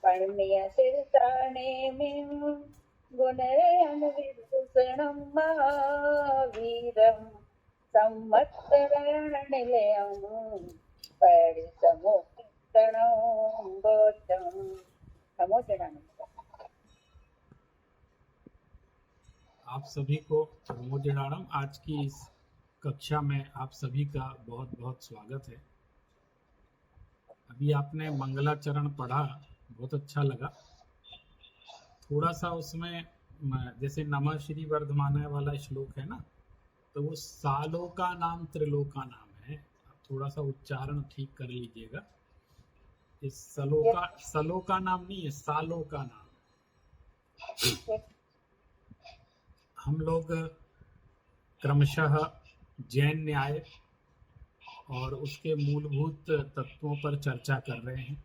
पण्यशीर्षाणेमिं गुणरयणविभूषणं महावीरं संवत्सरणनिलयं परिसमुत्तणं गोचं समोचनं। आप सभी को मोदिनारायण। आज की इस कक्षा में आप सभी का बहुत बहुत स्वागत है। अभी आपने मंगलाचरण पढ़ा, बहुत अच्छा लगा। थोड़ा सा उसमें जैसे नमः श्री वर्धमानाय वाला श्लोक है ना, तो वो सालों का नाम त्रिलोका नाम है। आप थोड़ा सा उच्चारण ठीक कर लीजिएगा। इस सलो का नाम नहीं है, सालों का नाम। हम लोग क्रमशः जैन न्याय और उसके मूलभूत तत्वों पर चर्चा कर रहे हैं।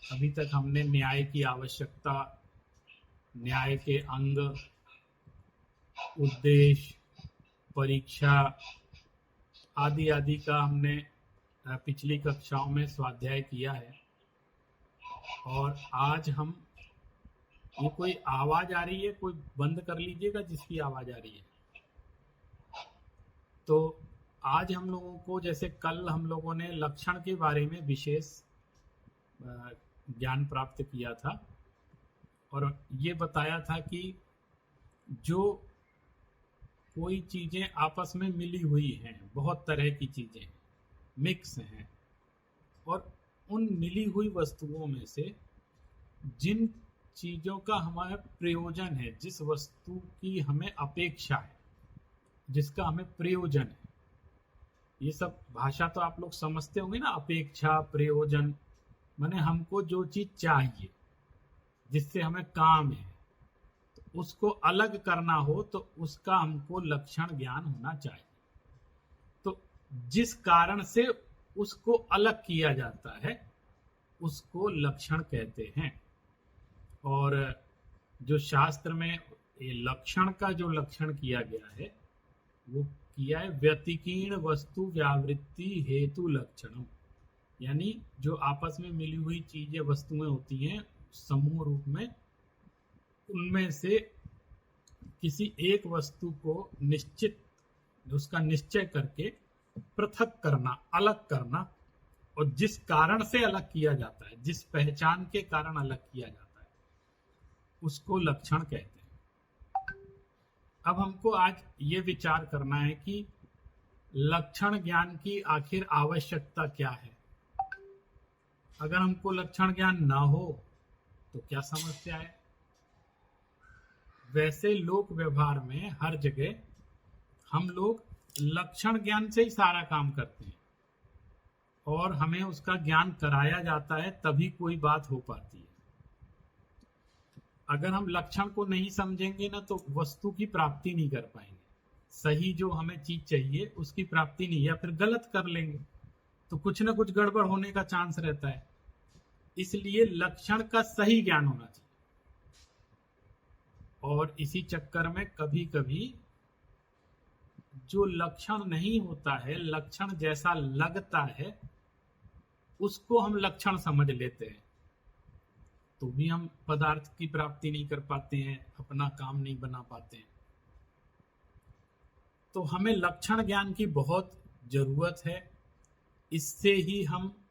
अभी तक हमने न्याय की आवश्यकता, न्याय के अंग, उद्देश्य, परीक्षा आदि आदि का हमने पिछली कक्षाओं में स्वाध्याय किया है। और आज हम, ये कोई आवाज आ रही है, कोई बंद कर लीजिएगा जिसकी आवाज आ रही है। तो आज हम लोगों को, जैसे कल हम लोगों ने लक्षण के बारे में विशेष ज्ञान प्राप्त किया था और ये बताया था कि जो कोई चीजें आपस में मिली हुई हैं, बहुत तरह की चीजें मिक्स हैं, और उन मिली हुई वस्तुओं में से जिन चीजों का हमारा प्रयोजन है, जिस वस्तु की हमें अपेक्षा है, जिसका हमें प्रयोजन है, ये सब भाषा तो आप लोग समझते होंगे ना। अपेक्षा, प्रयोजन माने हमको जो चीज चाहिए, जिससे हमें काम है, तो उसको अलग करना हो तो उसका हमको लक्षण ज्ञान होना चाहिए। तो जिस कारण से उसको अलग किया जाता है उसको लक्षण कहते हैं। और जो शास्त्र में ये लक्षण का जो लक्षण किया गया है वो किया है व्यतिकीर्ण वस्तु व्यावृत्ति हेतु लक्षणम, यानी जो आपस में मिली हुई चीजें, वस्तुएं होती हैं समूह रूप में, उनमें से किसी एक वस्तु को निश्चित, उसका निश्चय करके पृथक करना, अलग करना, और जिस कारण से अलग किया जाता है, जिस पहचान के कारण अलग किया जाता है, उसको लक्षण कहते हैं। अब हमको आज ये विचार करना है कि लक्षण ज्ञान की आखिर आवश्यकता क्या है। अगर हमको लक्षण ज्ञान ना हो तो क्या समस्या है। वैसे लोक व्यवहार में हर जगह हम लोग लक्षण ज्ञान से ही सारा काम करते हैं और हमें उसका ज्ञान कराया जाता है, तभी कोई बात हो पाती है। अगर हम लक्षण को नहीं समझेंगे ना तो वस्तु की प्राप्ति नहीं कर पाएंगे। सही जो हमें चीज चाहिए उसकी प्राप्ति नहीं, या फिर गलत कर लेंगे तो कुछ ना कुछ गड़बड़ होने का चांस रहता है। इसलिए लक्षण का सही ज्ञान होना चाहिए। और इसी चक्कर में कभी कभी जो लक्षण नहीं होता है, लक्षण जैसा लगता है, उसको हम लक्षण समझ लेते हैं, तो भी हम पदार्थ की प्राप्ति नहीं कर पाते हैं, अपना काम नहीं बना पाते हैं। तो हमें लक्षण ज्ञान की बहुत जरूरत है। इससे ही हम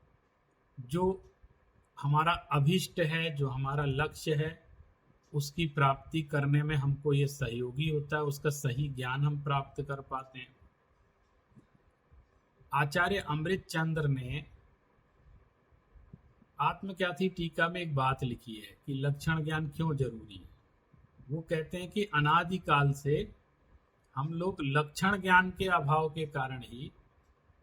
जो हमारा अभिष्ट है, जो हमारा लक्ष्य है, उसकी प्राप्ति करने में हमको ये सहयोगी होता है, उसका सही ज्ञान हम प्राप्त कर पाते हैं। आचार्य अमृत चंद्र ने आत्मख्याति टीका में एक बात लिखी है कि लक्षण ज्ञान क्यों जरूरी है। वो कहते हैं कि अनादिकाल से हम लोग लक्षण ज्ञान के अभाव के कारण ही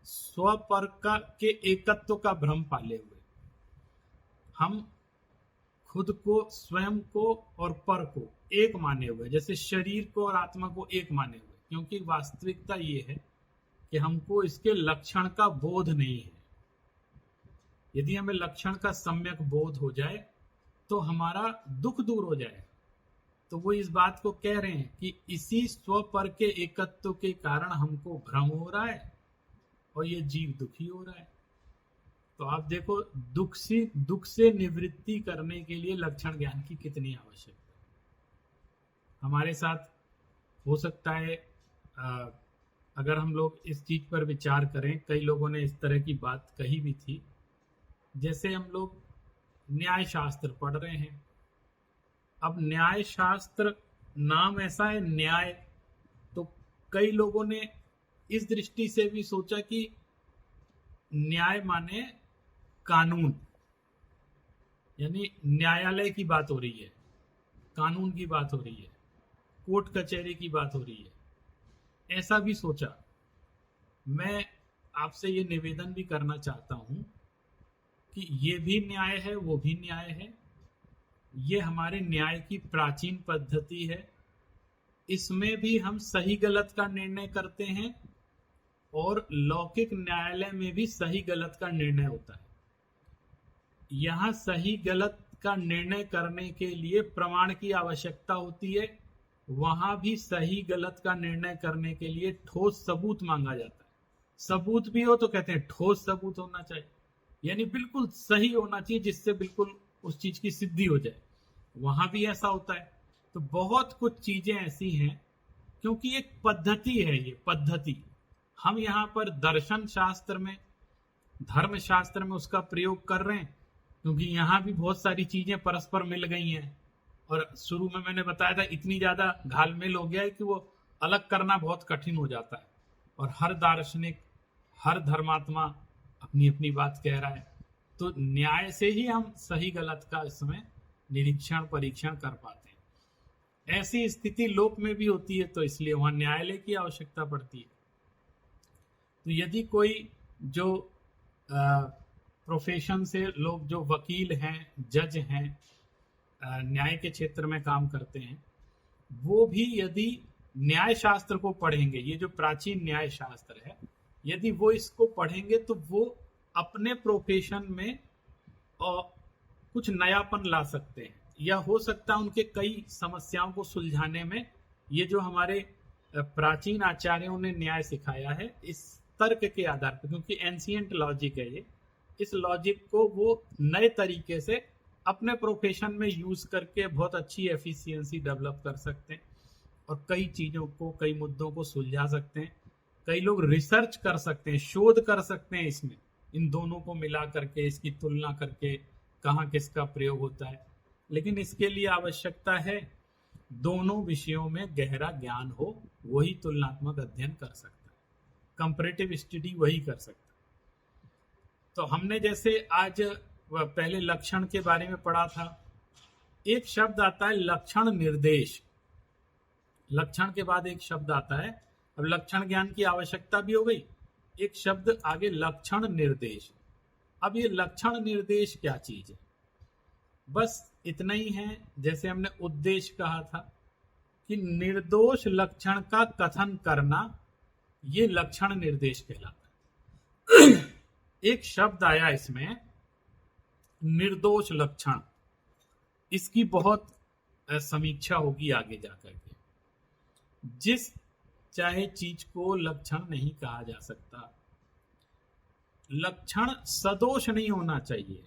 स्वपर के एकत्व का भ्रम पाले हुए, हम खुद को, स्वयं को और पर को एक माने हुए, जैसे शरीर को और आत्मा को एक माने हुए। क्योंकि वास्तविकता ये है कि हमको इसके लक्षण का बोध नहीं है। यदि हमें लक्षण का सम्यक बोध हो जाए तो हमारा दुख दूर हो जाए। तो वो इस बात को कह रहे हैं कि इसी स्व पर के एकत्व के कारण हमको भ्रम हो रहा है और ये जीव दुखी हो रहा है। तो आप देखो दुख से निवृत्ति करने के लिए लक्षण ज्ञान की कितनी आवश्यकता है। हमारे साथ हो सकता है अगर हम लोग इस चीज पर विचार करें, कई लोगों ने इस तरह की बात कही भी थी, जैसे हम लोग न्याय शास्त्र पढ़ रहे हैं। अब न्याय शास्त्र नाम ऐसा है न्याय, तो कई लोगों ने इस दृष्टि से भी सोचा कि न्याय माने कानून, यानी न्यायालय की बात हो रही है, कानून की बात हो रही है, कोर्ट कचहरी की बात हो रही है, ऐसा भी सोचा। मैं आपसे ये निवेदन भी करना चाहता हूं कि ये भी न्याय है, वो भी न्याय है। ये हमारे न्याय की प्राचीन पद्धति है। इसमें भी हम सही गलत का निर्णय करते हैं और लौकिक न्यायालय में भी सही गलत का निर्णय होता है। यहां सही गलत का निर्णय करने के लिए प्रमाण की आवश्यकता होती है, वहां भी सही गलत का निर्णय करने के लिए ठोस सबूत मांगा जाता है। सबूत भी हो तो कहते हैं ठोस सबूत होना चाहिए, यानी बिल्कुल सही होना चाहिए जिससे बिल्कुल उस चीज की सिद्धि हो जाए। वहां भी ऐसा होता है। तो बहुत कुछ चीजें ऐसी हैं, क्योंकि एक पद्धति है, ये पद्धति हम यहाँ पर दर्शन शास्त्र में, धर्म शास्त्र में उसका प्रयोग कर रहे हैं, क्योंकि यहाँ भी बहुत सारी चीजें परस्पर मिल गई हैं। और शुरू में मैंने बताया था इतनी ज्यादा घालमेल हो गया है कि वो अलग करना बहुत कठिन हो जाता है। और हर दार्शनिक, हर धर्मात्मा अपनी अपनी बात कह रहा है। तो न्याय से ही हम सही गलत का इसमें निरीक्षण परीक्षण कर पाते हैं। ऐसी स्थिति लोक में भी होती है, तो इसलिए वहां न्यायालय की आवश्यकता पड़ती है। तो यदि कोई जो प्रोफेशन से लोग, जो वकील हैं, जज हैं, न्याय के क्षेत्र में काम करते हैं, वो भी यदि न्याय शास्त्र को पढ़ेंगे, ये जो प्राचीन न्याय शास्त्र है, यदि वो इसको पढ़ेंगे तो वो अपने प्रोफेशन में कुछ नयापन ला सकते हैं, या हो सकता है उनके कई समस्याओं को सुलझाने में ये जो हमारे प्राचीन आचार्यों ने न्याय सिखाया है, इस तर्क के आधार पर, क्योंकि एंशिएंट लॉजिक है ये, इस लॉजिक को वो नए तरीके से अपने प्रोफेशन में यूज करके बहुत अच्छी एफिशिएंसी डेवलप कर सकते हैं और कई चीजों को, कई मुद्दों को सुलझा सकते हैं। कई लोग रिसर्च कर सकते हैं, शोध कर सकते हैं इसमें, इन दोनों को मिला करके, इसकी तुलना करके कहाँ किसका प्रयोग होता है। लेकिन इसके लिए आवश्यकता है दोनों विषयों में गहरा ज्ञान हो, वही तुलनात्मक अध्ययन कर सकता है, कंपैरेटिव स्टडी वही कर सकता है। तो हमने जैसे आज पहले लक्षण के बारे में पढ़ा था, एक शब्द आता है लक्षण निर्देश, लक्षण के बाद एक शब्द आता है। अब लक्षण ज्ञान की आवश्यकता भी हो गई, एक शब्द आगे लक्षण निर्देश। अब ये लक्षण निर्देश क्या चीज है? बस इतना ही है, जैसे हमने उद्देश्य कहा था कि निर्दोष लक्षण का कथन करना, ये लक्षण निर्देश कहलाता है। एक शब्द आया इसमें निर्दोष लक्षण, इसकी बहुत समीक्षा होगी आगे जाकर के। जिस चाहे चीज को लक्षण नहीं कहा जा सकता, लक्षण सदोष नहीं होना चाहिए,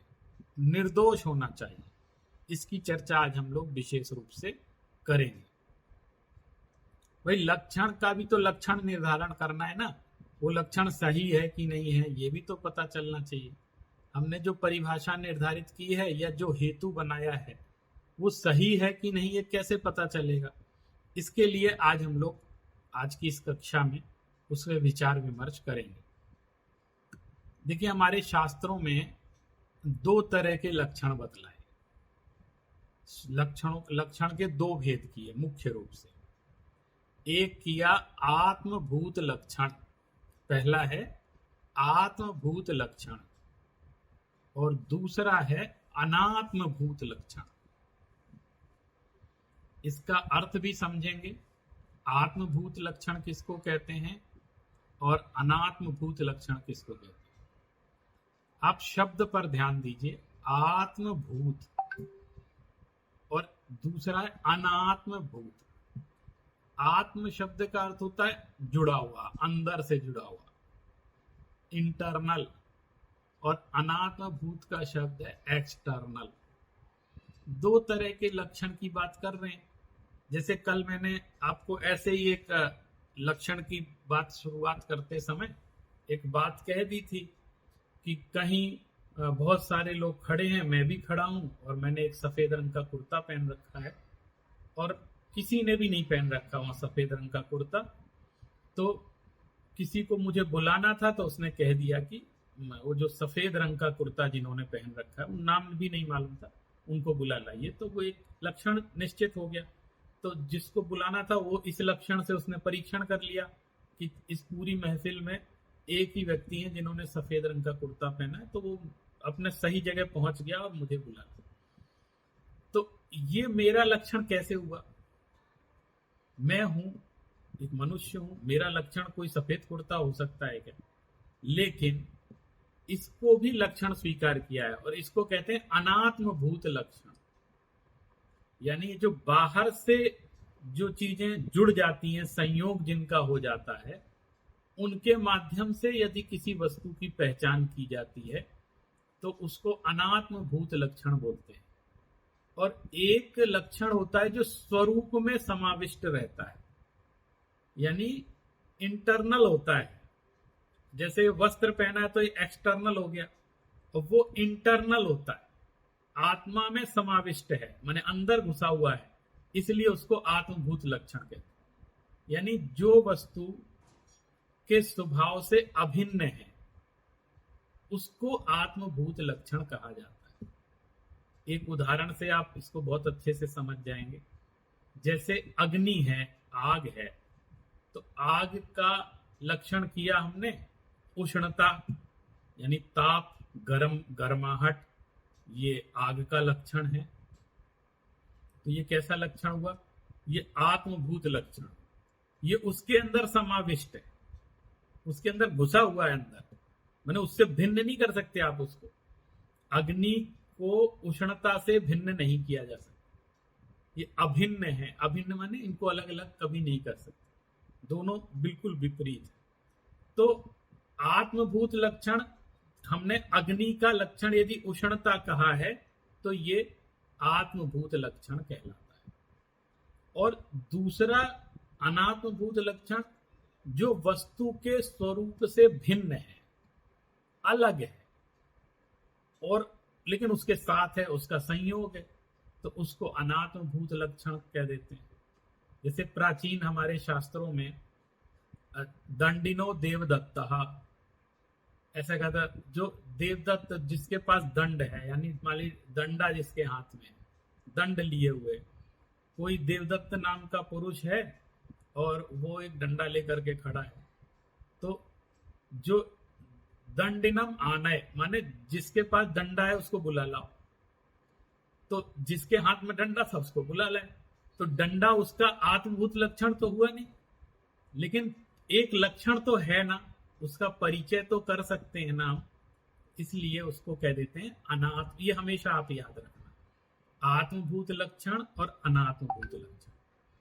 निर्दोष होना चाहिए। इसकी चर्चा आज हम लोग विशेष रूप से करेंगे। भाई लक्षण का भी तो लक्षण निर्धारण करना है ना, वो लक्षण सही है कि नहीं है ये भी तो पता चलना चाहिए। हमने जो परिभाषा निर्धारित की है या जो हेतु बनाया है वो सही है कि नहीं, ये कैसे पता चलेगा? इसके लिए आज हम लोग आज की इस कक्षा में उसके विचार विमर्श करेंगे। देखिए हमारे शास्त्रों में दो तरह के लक्षण बतलाए, लक्षण के दो भेद किए मुख्य रूप से। एक किया आत्मभूत लक्षण, पहला है आत्मभूत लक्षण और दूसरा है अनात्मभूत लक्षण। इसका अर्थ भी समझेंगे, आत्मभूत लक्षण किसको कहते हैं और अनात्मभूत लक्षण किसको कहते हैं। आप शब्द पर ध्यान दीजिए, आत्मभूत और दूसरा है अनात्मभूत। आत्म शब्द का अर्थ होता है जुड़ा हुआ, अंदर से जुड़ा हुआ, इंटरनल, और अनात्म भूत का शब्द है एक्सटर्नल। दो तरह के लक्षण की बात कर रहे हैं। जैसे कल मैंने आपको ऐसे ही एक लक्षण की बात शुरुआत करते समय एक बात कह दी थी कि कहीं बहुत सारे लोग खड़े हैं, मैं भी खड़ा हूं और मैंने एक सफेद रंग का कुर्ता पहन रखा है और किसी ने भी नहीं पहन रखा वहां सफेद रंग का कुर्ता। तो किसी को मुझे बुलाना था तो उसने कह दिया कि वो जो सफेद रंग का कुर्ता जिन्होंने पहन रखा है, उन नाम भी नहीं मालूम था, उनको बुला लाइए। तो वो एक लक्षण निश्चित हो गया। तो जिसको बुलाना था वो इस लक्षण से उसने परीक्षण कर लिया कि इस पूरी महफिल में एक ही व्यक्ति है जिन्होंने सफेद रंग का कुर्ता पहना है, तो वो अपने सही जगह पहुंच गया और मुझे बुला लिया। तो ये मेरा लक्षण कैसे हुआ? मैं हूं, एक मनुष्य हूं, मेरा लक्षण कोई सफेद कुर्ता हो सकता है क्या? लेकिन इसको भी लक्षण स्वीकार किया है और इसको कहते हैं अनात्मभूत लक्षण। यानी जो बाहर से जो चीजें जुड़ जाती हैं, संयोग जिनका हो जाता है, उनके माध्यम से यदि किसी वस्तु की पहचान की जाती है तो उसको अनात्मभूत लक्षण बोलते हैं। और एक लक्षण होता है जो स्वरूप में समाविष्ट रहता है, यानी इंटरनल होता है। जैसे वस्त्र पहना है तो ये एक्सटर्नल हो गया, और वो इंटरनल होता है, आत्मा में समाविष्ट है, माने अंदर घुसा हुआ है, इसलिए उसको आत्मभूत लक्षण कहते हैं। यानी जो वस्तु के स्वभाव से अभिन्न है उसको आत्मभूत लक्षण कहा जाता है। एक उदाहरण से आप इसको बहुत अच्छे से समझ जाएंगे। जैसे अग्नि है, आग है, तो आग का लक्षण किया हमने उष्णता, यानी ताप, गरम, गर्माहट, ये आग का लक्षण है। तो ये कैसा लक्षण हुआ? ये आत्मभूत लक्षण। ये उसके अंदर समाविष्ट है, उसके अंदर घुसा हुआ है अंदर, माने उससे भिन्न नहीं कर सकते आप उसको। अग्नि को उष्णता से भिन्न नहीं किया जा सकता, ये अभिन्न है। अभिन्न माने इनको अलग अलग कभी नहीं कर सकते, दोनों बिल्कुल विपरीत है। तो आत्मभूत लक्षण, हमने अग्नि का लक्षण यदि उष्णता कहा है तो ये आत्मभूत लक्षण कहलाता है। और दूसरा अनात्मभूत लक्षण जो वस्तु के स्वरूप से भिन्न है, अलग है, और लेकिन उसके साथ है, उसका संयोग है, तो उसको अनात्मभूत लक्षण कह देते हैं। जैसे प्राचीन हमारे शास्त्रों में दंडिनो देवदत्तः ऐसा कहता, जो देवदत्त जिसके पास दंड है, यानी मान लीजिए दंडा जिसके हाथ में, दंड लिए हुए कोई देवदत्त नाम का पुरुष है और वो एक डंडा लेकर के खड़ा है, तो जो दंडिनम आनय माने जिसके पास डंडा है उसको बुला लाओ। तो जिसके हाथ में डंडा था उसको बुला लाए। तो डंडा उसका आत्मभूत लक्षण तो हुआ नहीं, लेकिन एक लक्षण तो है ना, उसका परिचय तो कर सकते हैं ना हम, इसलिए उसको कह देते हैं अनात्म। ये हमेशा आप याद रखना, आत्मभूत लक्षण और अनात्मभूत लक्षण,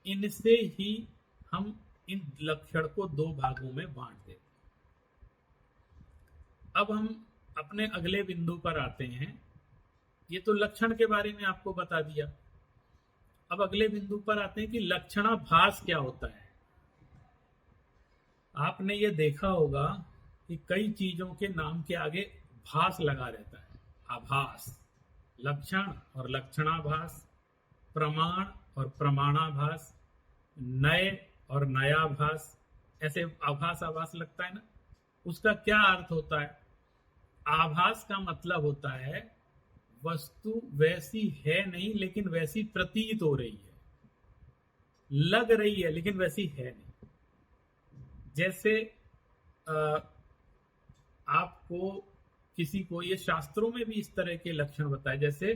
इनसे ही हम इन लक्षण को दो भागों में बांट देते हैं। अब हम अपने अगले बिंदु पर आते हैं। ये तो लक्षण के बारे में आपको बता दिया। अब अगले बिंदु पर आते हैं कि लक्षणाभास क्या होता है। आपने ये देखा होगा कि कई चीजों के नाम के आगे भास लगा रहता है। आभास, लक्षण और लक्षणाभास, प्रमाण और प्रमाणाभास, नए और नयाभास, ऐसे आभास आभास लगता है ना। उसका क्या अर्थ होता है? आभास का मतलब होता है वस्तु वैसी है नहीं लेकिन वैसी प्रतीत हो रही है, लग रही है लेकिन वैसी है नहीं। जैसे आपको किसी को, ये शास्त्रों में भी इस तरह के लक्षण बताए। जैसे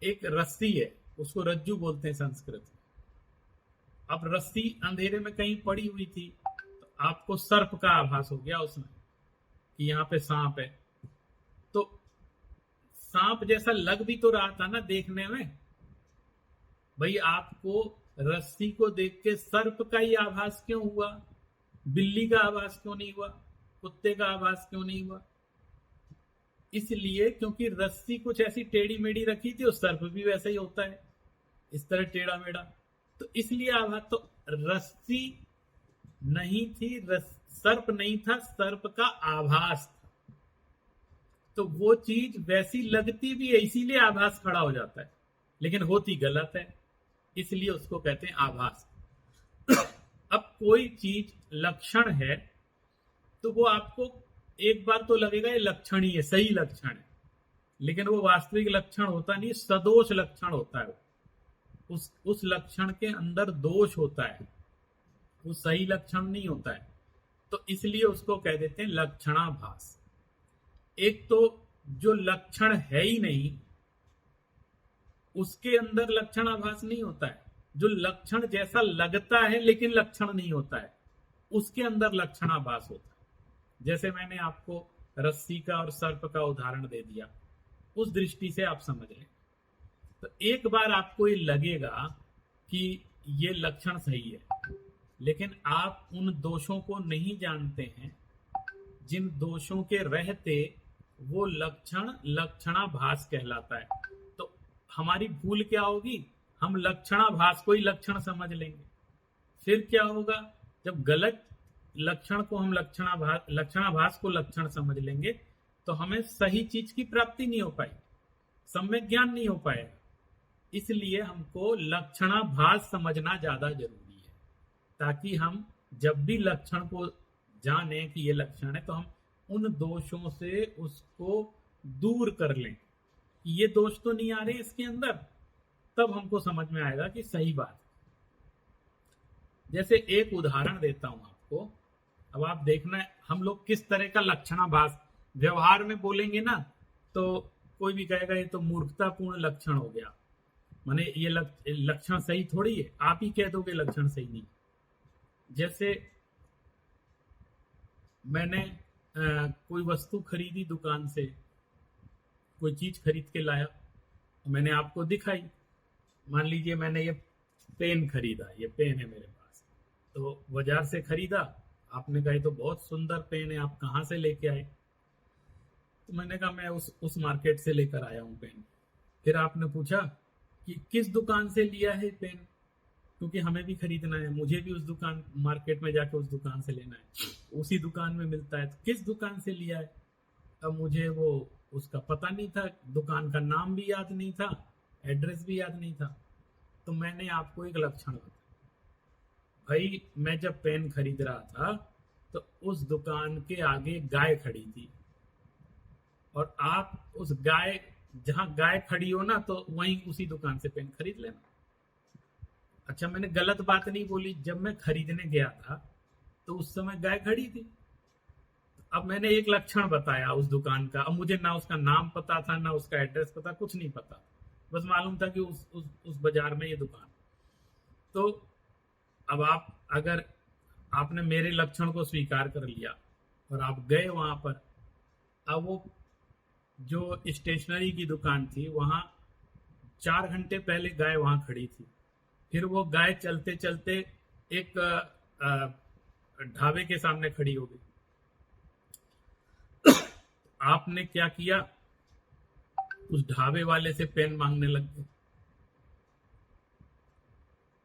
एक रस्सी है, उसको रज्जू बोलते हैं संस्कृत में। अब रस्सी अंधेरे में कहीं पड़ी हुई थी तो आपको सर्प का आभास हो गया उसमें कि यहाँ पे सांप है। तो सांप जैसा लग भी तो रहा था ना देखने में। भाई आपको रस्सी को देख के सर्प का ही आभास क्यों हुआ? बिल्ली का आभास क्यों नहीं हुआ? कुत्ते का आभास क्यों नहीं हुआ? इसलिए क्योंकि रस्सी कुछ ऐसी टेढ़ी मेढ़ी रखी थी और सर्प भी वैसा ही होता है, इस तरह टेढ़ा मेढ़ा, तो इसलिए आभास। तो रस्सी नहीं थी, सर्प नहीं था, सर्प का आभास था। तो वो चीज वैसी लगती भी है, इसीलिए आभास खड़ा हो जाता है, लेकिन होती गलत है, इसलिए उसको कहते हैं आभास। अब कोई चीज लक्षण है तो वो आपको एक बार तो लगेगा ये लक्षण ही है, सही लक्षण है, लेकिन वो वास्तविक लक्षण होता नहीं, सदोष लक्षण होता है। उस लक्षण के अंदर दोष होता है, वो सही लक्षण नहीं होता है। तो इसलिए उसको कह देते हैं लक्षणाभास। एक तो जो लक्षण है ही नहीं उसके अंदर लक्षणाभास नहीं होता है, जो लक्षण जैसा लगता है लेकिन लक्षण नहीं होता है उसके अंदर लक्षणाभास होता है। जैसे मैंने आपको रस्सी का और सर्प का उदाहरण दे दिया, उस दृष्टि से आप समझ लें। तो एक बार आपको ये लगेगा कि ये लक्षण सही है, लेकिन आप उन दोषों को नहीं जानते हैं जिन दोषों के रहते वो लक्षण लक्षणाभास कहलाता है। तो हमारी भूल क्या होगी, हम लक्षणाभास को ही लक्षण समझ लेंगे। फिर क्या होगा, जब गलत लक्षण को हम लक्षणाभास को लक्षण समझ लेंगे तो हमें सही चीज की प्राप्ति नहीं हो पाई, सम्यक ज्ञान नहीं हो पाएगा। इसलिए हमको लक्षणाभास समझना ज्यादा जरूरी है, ताकि हम जब भी लक्षण को जाने कि ये लक्षण है तो हम उन दोषों से उसको दूर कर लें कि ये दोष तो नहीं आ रहे इसके अंदर, तब हमको समझ में आएगा कि सही बात। जैसे एक उदाहरण देता हूं आपको, अब आप देखना हम लोग किस तरह का लक्षणाभास व्यवहार में बोलेंगे ना, तो कोई भी कहेगा ये तो मूर्खतापूर्ण लक्षण हो गया, माने ये लक्षण सही थोड़ी है, आप ही कह दोगे लक्षण सही नहीं। जैसे मैंने कोई वस्तु खरीदी दुकान से, कोई चीज खरीद के लाया, मैंने आपको दिखाई। मान लीजिए मैंने ये पेन खरीदा, ये पेन है मेरे पास, तो बाजार से खरीदा, आपने कहा तो बहुत सुंदर पेन है, आप कहाँ से लेके आए? तो मैंने कहा मैं उस मार्केट से लेकर आया हूँ पेन। फिर आपने पूछा कि किस दुकान से लिया है पेन, क्योंकि हमें भी खरीदना है, मुझे भी उस दुकान मार्केट में जाके उस दुकान से लेना है, उसी दुकान में मिलता है, तो किस दुकान से लिया है? अब मुझे वो उसका पता नहीं था, दुकान का नाम भी याद नहीं था, एड्रेस भी याद नहीं था। तो मैंने आपको एक लक्षण बताया, भाई मैं जब पेन खरीद रहा था तो उस दुकान के आगे गाय खड़ी थी, और आप उस गाय जहां गाय खड़ी हो ना तो वहीं उसी दुकान से पेन खरीद लेना। अच्छा, मैंने गलत बात नहीं बोली, जब मैं खरीदने गया था तो उस समय गाय खड़ी थी। अब मैंने एक लक्षण बताया उस दुकान का, अब मुझे ना उसका नाम पता था ना उसका एड्रेस पता, कुछ नहीं पता, बस मालूम था कि उस बाजार में ये दुकान। तो अब आप अगर आपने मेरे लक्षण को स्वीकार कर लिया और आप गए वहां पर, अब वो जो स्टेशनरी की दुकान थी वहां 4 घंटे पहले गाय वहां खड़ी थी, फिर वो गाय चलते चलते एक ढाबे के सामने खड़ी हो गई। आपने क्या किया, उस ढाबे वाले से पेन मांगने लग गए।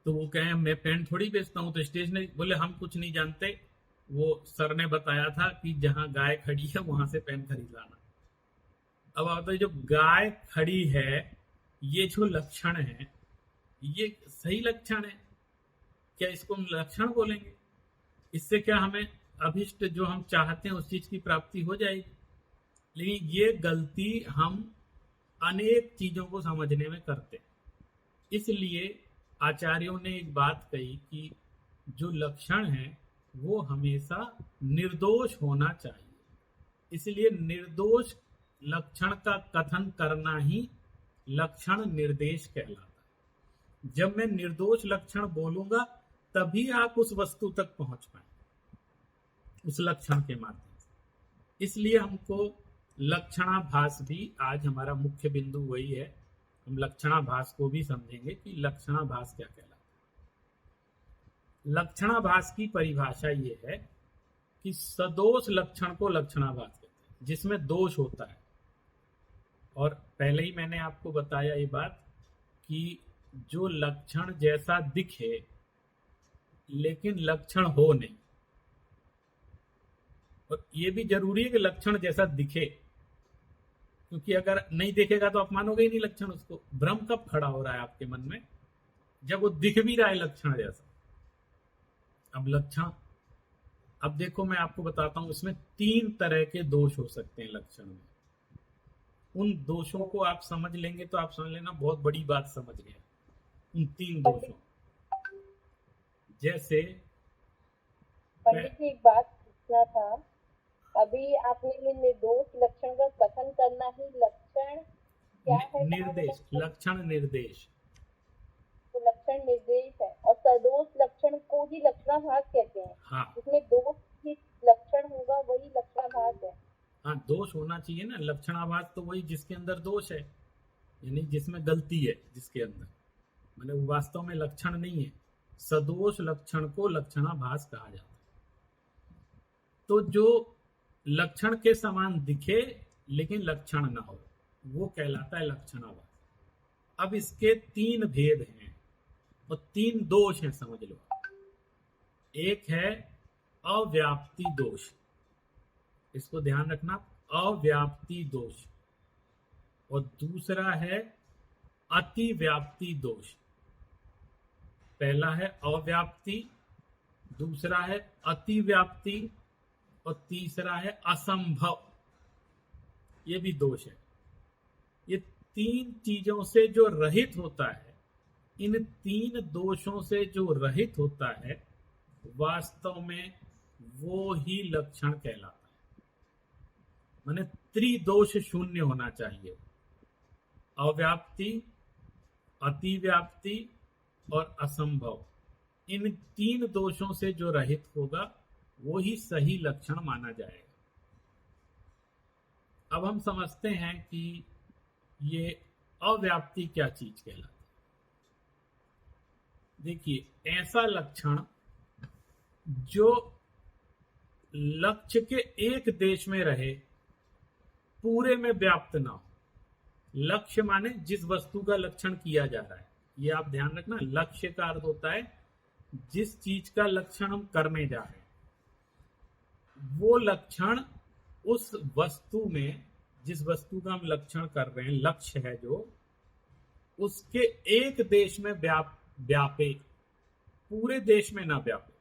तो वो कहे मैं पेन थोड़ी बेचता हूं, तो स्टेशनरी बोले हम कुछ नहीं जानते, वो सर ने बताया था कि जहां गाय खड़ी है वहां से पेन खरीद लाना। अब आप बताइए, जो गाय खड़ी है, ये जो लक्षण है ये सही लक्षण है क्या? इसको हम लक्षण बोलेंगे? इससे क्या हमें अभिष्ट जो हम चाहते हैं उस चीज की प्राप्ति हो जाएगी? लेकिन ये गलती हम अनेक चीजों को समझने में करते हैं। इसलिए आचार्यों ने एक बात कही कि जो लक्षण है वो हमेशा निर्दोष होना चाहिए। इसलिए निर्दोष लक्षण का कथन करना ही लक्षण निर्देश कहलाता है। जब मैं निर्दोष लक्षण बोलूंगा तभी आप उस वस्तु तक पहुंच पाएंगे उस लक्षण के माध्यम से। इसलिए हमको लक्षणाभास भी, आज हमारा मुख्य बिंदु वही है, हम लक्षणाभास को भी समझेंगे कि लक्षणाभास क्या कहलाता है। लक्षणाभास की परिभाषा ये है कि सदोष लक्षण को लक्षणाभास कहते हैं, जिसमें दोष होता है। और पहले ही मैंने आपको बताया ये बात कि जो लक्षण जैसा दिखे लेकिन लक्षण हो नहीं, और ये भी जरूरी है कि लक्षण जैसा दिखे, क्योंकि अगर नहीं देखेगा तो आप मानोगे ही नहीं लक्षण उसको। भ्रम कब खड़ा हो रहा है आपके मन में? जब वो दिख भी रहा है लक्षण जैसा। अब लक्षण, अब देखो मैं आपको बताता हूं, इसमें 3 तरह के दोष हो सकते हैं लक्षण में। उन दोषों को आप समझ लेंगे तो आप समझ लेना बहुत बड़ी बात समझ गए। उन 3 दोषों, जैसे पंडित जी एक बात पूछना था। अभी आपने ये निर्दोष लक्षण का कथन करना ही लक्षण क्या है? निर्देश, लक्षण निर्देश, तो लक्षण निर्देश है, और सदोष लक्षण को ही लक्षणाभास कहते हैं। हाँ जिसमें दोष ही लक्षण होगा वही लक्षणाभास है। हाँ, दोष होना चाहिए ना। लक्षणाभास तो वही जिसके अंदर दोष है, यानी जिसमें गलती है, जिसके अंदर, मतलब वो वास्तव में लक्षण नहीं है। सदोष लक्षण को लक्षणाभास कहा जाता है। तो जो लक्षण के समान दिखे लेकिन लक्षण ना हो, वो कहलाता है लक्षणाभास। अब इसके 3 भेद हैं और 3 दोष हैं, समझ लो। एक है अव्याप्ति दोष, इसको ध्यान रखना, अव्याप्ति दोष। और दूसरा है अतिव्याप्ति दोष। पहला है अव्याप्ति, दूसरा है अतिव्याप्ति, और तीसरा है असंभव। ये भी दोष है। ये 3 चीजों से जो रहित होता है, इन 3 दोषों से जो रहित होता है, वास्तव में वो ही लक्षण कहलाता है। माने त्रिदोष शून्य होना चाहिए। अव्याप्ति, अतिव्याप्ति और असंभव, इन 3 दोषों से जो रहित होगा वो ही सही लक्षण माना जाएगा। अब हम समझते हैं कि ये अव्याप्ति क्या चीज कहलाती है। देखिए, ऐसा लक्षण जो लक्ष्य के एक देश में रहे, पूरे में व्याप्त ना हो। लक्ष्य माने जिस वस्तु का लक्षण किया जा रहा है, ये आप ध्यान रखना। लक्ष्य का अर्थ होता है जिस चीज का लक्षण हम करने जा रहे हैं, वो लक्षण उस वस्तु में, जिस वस्तु का हम लक्षण कर रहे हैं, लक्ष्य है जो, उसके एक देश में व्यापे, पूरे देश में ना व्यापे।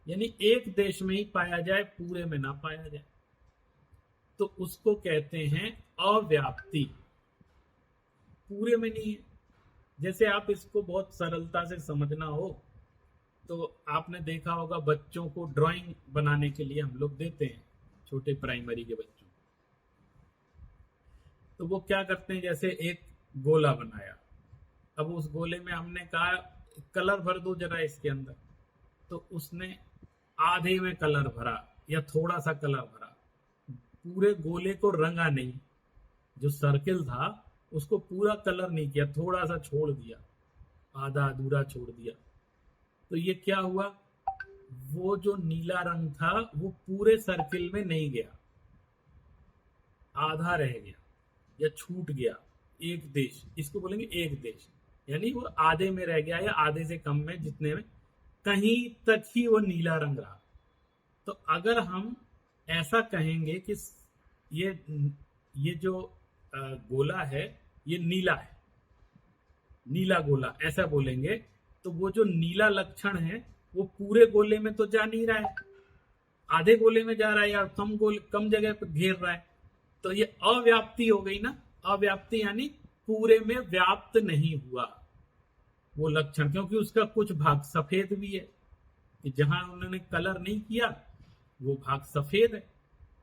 यानी एक देश में ही पाया जाए, पूरे में ना पाया जाए, तो उसको कहते हैं अव्याप्ति। पूरे में नहीं है। जैसे आप इसको बहुत सरलता से समझना हो तो आपने देखा होगा, बच्चों को ड्राइंग बनाने के लिए हम लोग देते हैं, छोटे प्राइमरी के बच्चों, तो वो क्या करते हैं, जैसे एक गोला बनाया, अब उस गोले में हमने कहा कलर भर दो जरा इसके अंदर, तो उसने आधे में कलर भरा या थोड़ा सा कलर भरा, पूरे गोले को रंगा नहीं। जो सर्किल था उसको पूरा कलर नहीं किया, थोड़ा सा छोड़ दिया, आधा अधूरा छोड़ दिया। तो ये क्या हुआ, वो जो नीला रंग था वो पूरे सर्किल में नहीं गया, आधा रह गया या छूट गया। एक देश, इसको बोलेंगे एक देश, यानी वो आधे में रह गया या आधे से कम में, जितने में कहीं तक ही वो नीला रंग रहा। तो अगर हम ऐसा कहेंगे कि ये जो गोला है ये नीला है, नीला गोला, ऐसा बोलेंगे, तो वो जो नीला लक्षण है वो पूरे गोले में तो जा नहीं रहा है, आधे गोले में जा रहा है या कम जगह पर घेर रहा है। तो ये अव्याप्ति हो गई ना। अव्याप्ति यानी पूरे में व्याप्त नहीं हुआ वो लक्षण, क्योंकि उसका कुछ भाग सफेद भी है, कि जहां उन्होंने कलर नहीं किया वो भाग सफेद है।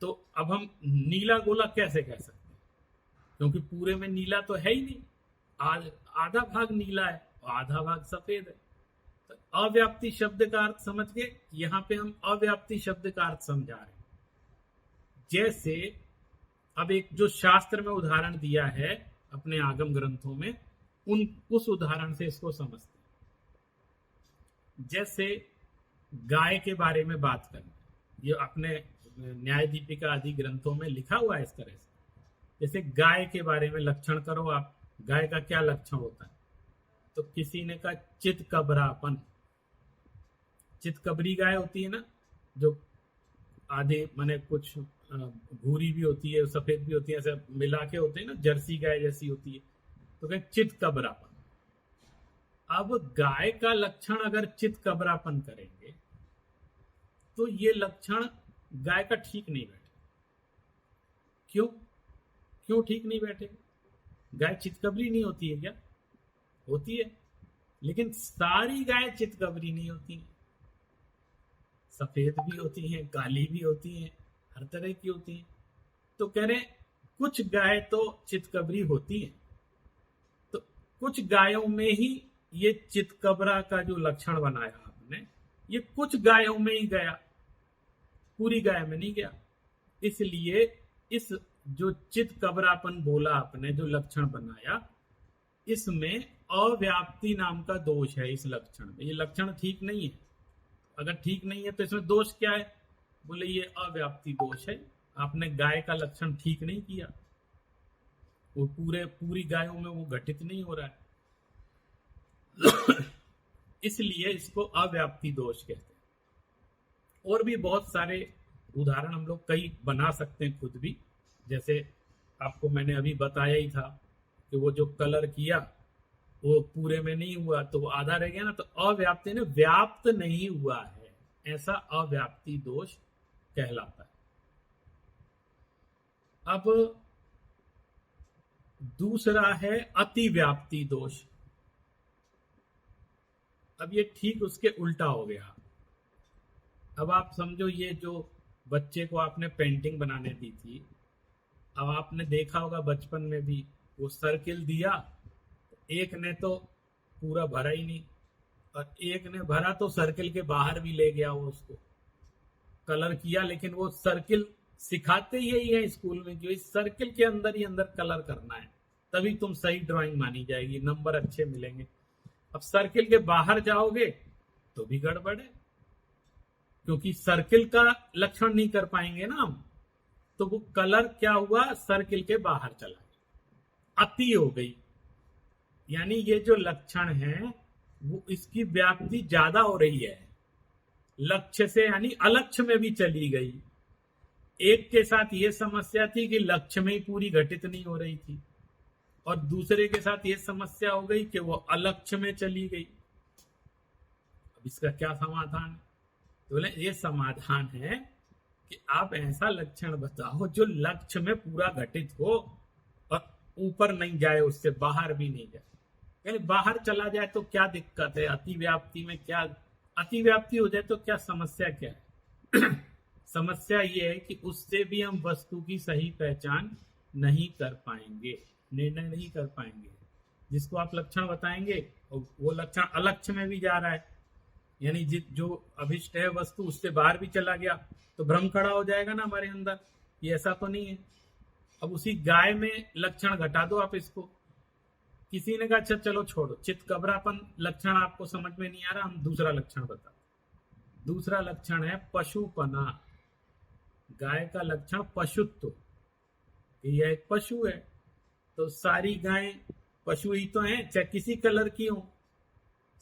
तो अब हम नीला गोला कैसे कह सकते हैं, क्योंकि पूरे में नीला तो है ही नहीं, आधा भाग नीला है और आधा भाग सफेद है। तो अव्याप्ति शब्द का अर्थ समझ गए। यहां पे हम अव्याप्ति शब्द का अर्थ समझा रहे हैं। जैसे अब एक जो शास्त्र में उदाहरण दिया है अपने आगम ग्रंथों में, उस उदाहरण से इसको समझते हैं। जैसे गाय के बारे में बात करना, ये अपने न्याय दीपिका आदि ग्रंथों में लिखा हुआ है इस तरह से जैसे गाय के बारे में लक्षण करो आप, गाय का क्या लक्षण होता है? तो किसी ने कहा चितकबरापन। चितकबरी गाय होती है ना, जो आधे माने कुछ भूरी भी होती है, सफेद भी होती है, ऐसे मिला के होते हैं ना, जर्सी गाय जैसी होती है, तो क्या चितकबरापन। अब गाय का लक्षण अगर चितकबरापन करेंगे तो ये लक्षण गाय का ठीक नहीं बैठे। क्यों क्यों ठीक नहीं बैठे? गाय चितकबरी नहीं होती है क्या? होती है, लेकिन सारी गाय चितकबरी नहीं होती है। सफेद भी होती हैं, काली भी होती हैं, हर तरह की होती हैं। तो कह रहे कुछ गाय तो चितकबरी होती है, तो कुछ गायों में ही ये चितकबरा का जो लक्षण बनाया आपने, ये कुछ गायों में ही गया, पूरी गाय में नहीं गया। इसलिए इस जो चितकबरापन बोला आपने, जो लक्षण बनाया, इसमें अव्याप्ति नाम का दोष है। इस लक्षण में, ये लक्षण ठीक नहीं है। अगर ठीक नहीं है तो इसमें दोष क्या है? बोले ये अव्याप्ति दोष है, आपने गाय का लक्षण ठीक नहीं किया, वो पूरी गायों में वो घटित नहीं हो रहा है। इसलिए इसको अव्याप्ति दोष कहते हैं। और भी बहुत सारे उदाहरण हम लोग कई बना सकते हैं खुद भी। जैसे आपको मैंने अभी बताया ही था कि वो जो कलर किया वो पूरे में नहीं हुआ, तो वो आधा रह गया ना, तो अव्याप्ति ने व्याप्त नहीं हुआ है, ऐसा अव्याप्ति दोष कहलाता है। अब दूसरा है अतिव्याप्ति दोष। अब ये ठीक उसके उल्टा हो गया। अब आप समझो, ये जो बच्चे को आपने पेंटिंग बनाने दी थी, अब आपने देखा होगा बचपन में भी, वो सर्किल दिया, एक ने तो पूरा भरा ही नहीं, और एक ने भरा तो सर्किल के बाहर भी ले गया, वो उसको कलर किया। लेकिन वो सर्किल सिखाते यही है स्कूल में कि इस सर्किल के अंदर ही अंदर कलर करना है, तभी तुम सही ड्राइंग मानी जाएगी, नंबर अच्छे मिलेंगे। अब सर्किल के बाहर जाओगे तो भी गड़बड़ है, क्योंकि सर्किल का लक्षण नहीं कर पाएंगे ना हम, तो वो कलर क्या हुआ, सर्किल के बाहर चला गया, अति हो गई। यानी ये जो लक्षण है वो इसकी व्याप्ति ज्यादा हो रही है, लक्ष्य से यानी अलक्ष्य में भी चली गई। एक के साथ ये समस्या थी कि लक्ष्य में ही पूरी घटित नहीं हो रही थी, और दूसरे के साथ ये समस्या हो गई कि वो अलक्ष्य में चली गई। अब इसका क्या समाधान है? तो बोले ये समाधान है कि आप ऐसा लक्षण बताओ जो लक्ष्य में पूरा घटित हो और ऊपर नहीं जाए, उससे बाहर भी नहीं जाए। यानी बाहर चला जाए तो क्या दिक्कत है? अतिव्याप्ति में क्या, अतिव्याप्ति हो जाए तो क्या समस्या क्या है? समस्या ये है कि उससे भी हम वस्तु की सही पहचान नहीं कर पाएंगे, निर्णय नहीं कर पाएंगे। जिसको आप लक्षण बताएंगे वो लक्षण अलक्ष्य में भी जा रहा है, यानी जो अभिष्ट है वस्तु उससे बाहर भी चला गया, तो भ्रम खड़ा हो जाएगा ना हमारे अंदर, ये ऐसा तो नहीं है। अब उसी गाय में लक्षण घटा दो आप इसको। किसी ने कहा अच्छा चलो छोड़ो, चितकबरापन लक्षण आपको समझ में नहीं आ रहा, हम दूसरा लक्षण बता। दूसरा लक्षण है पशुपना। गाय का लक्षण पशुत्व, यह एक पशु है, तो सारी गायें पशु ही तो हैं, चाहे किसी कलर की हो,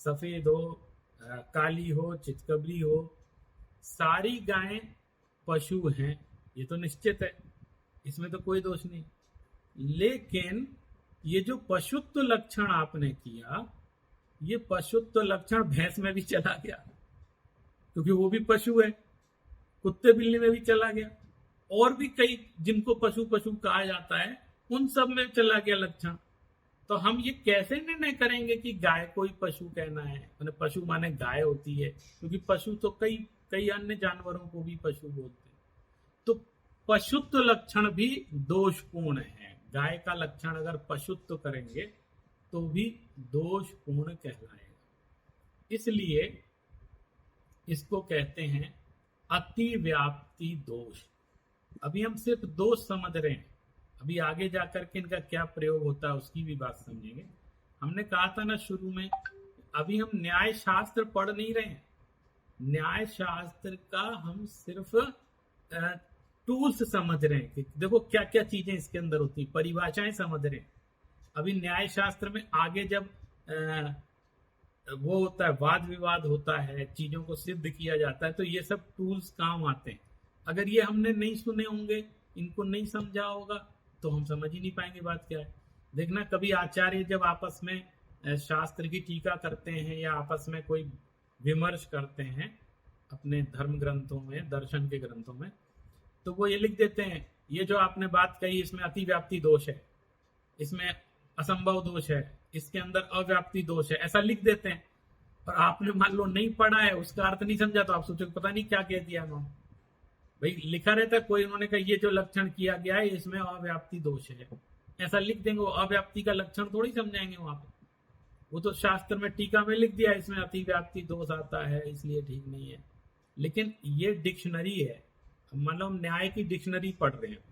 सफेद हो, काली हो, चितकबरी हो, सारी गायें पशु हैं, ये तो निश्चित है, इसमें तो कोई दोष नहीं। लेकिन ये जो पशुत्व लक्षण आपने किया, ये पशुत्व लक्षण भैंस में भी चला गया, क्योंकि वो भी पशु है, कुत्ते बिल्ली में भी चला गया, और भी कई जिनको पशु पशु कहा जाता है उन सब में चला गया लक्षण। तो हम ये कैसे निर्णय करेंगे कि गाय को ही पशु कहना है? मैंने पशु माने गाय होती है, क्योंकि पशु तो कई अन्य जानवरों को भी पशु बोलते हैं। तो पशुत्व लक्षण भी दोषपूर्ण है। गाय का लक्षण अगर पशुत्व करेंगे तो भी दोषपूर्ण कहलाएगा। इसलिए इसको कहते हैं अतिव्याप्ति दोष। अभी हम सिर्फ दोष समझ रहे हैं, अभी आगे जाकर के इनका क्या प्रयोग होता है उसकी भी बात समझेंगे। हमने कहा था ना शुरू में, अभी हम न्याय शास्त्र पढ़ नहीं रहे हैं। न्याय शास्त्र का हम सिर्फ टूल्स समझ रहे हैं कि देखो क्या क्या चीजें इसके अंदर होती हैं, परिभाषाएं समझ रहे हैं। अभी न्याय शास्त्र में आगे जब वो होता है, वाद विवाद होता है, चीजों को सिद्ध किया जाता है, तो ये सब टूल्स काम आते हैं। अगर ये हमने नहीं सुने होंगे, इनको नहीं समझा होगा, तो हम समझ ही नहीं पाएंगे बात क्या है। देखना कभी आचार्य जब आपस में शास्त्र की टीका करते हैं या आपस में कोई विमर्श करते हैं अपने धर्म ग्रंथों में, दर्शन के ग्रंथों में, तो वो ये लिख देते हैं, ये जो आपने बात कही इसमें अतिव्याप्ति दोष है, इसमें असंभव दोष है, इसके अंदर अव्याप्ति दोष है, ऐसा लिख देते हैं। और आपने मान लो नहीं पढ़ा है, उसका अर्थ नहीं समझा, तो आप सोचो पता नहीं क्या कह दिया उन्होंने। भाई लिखा रहता है, कोई उन्होंने कहा ये जो लक्षण किया गया है इसमें अव्याप्ति दोष है, ऐसा लिख देंगे। वो अव्याप्ति का लक्षण थोड़ी समझाएंगे वहां पे, वो तो शास्त्र में टीका में लिख दिया इसमें अतिव्याप्ति दोष आता है इसलिए ठीक नहीं है। लेकिन ये डिक्शनरी है, मान लो हम न्याय की डिक्शनरी पढ़ रहे हैं,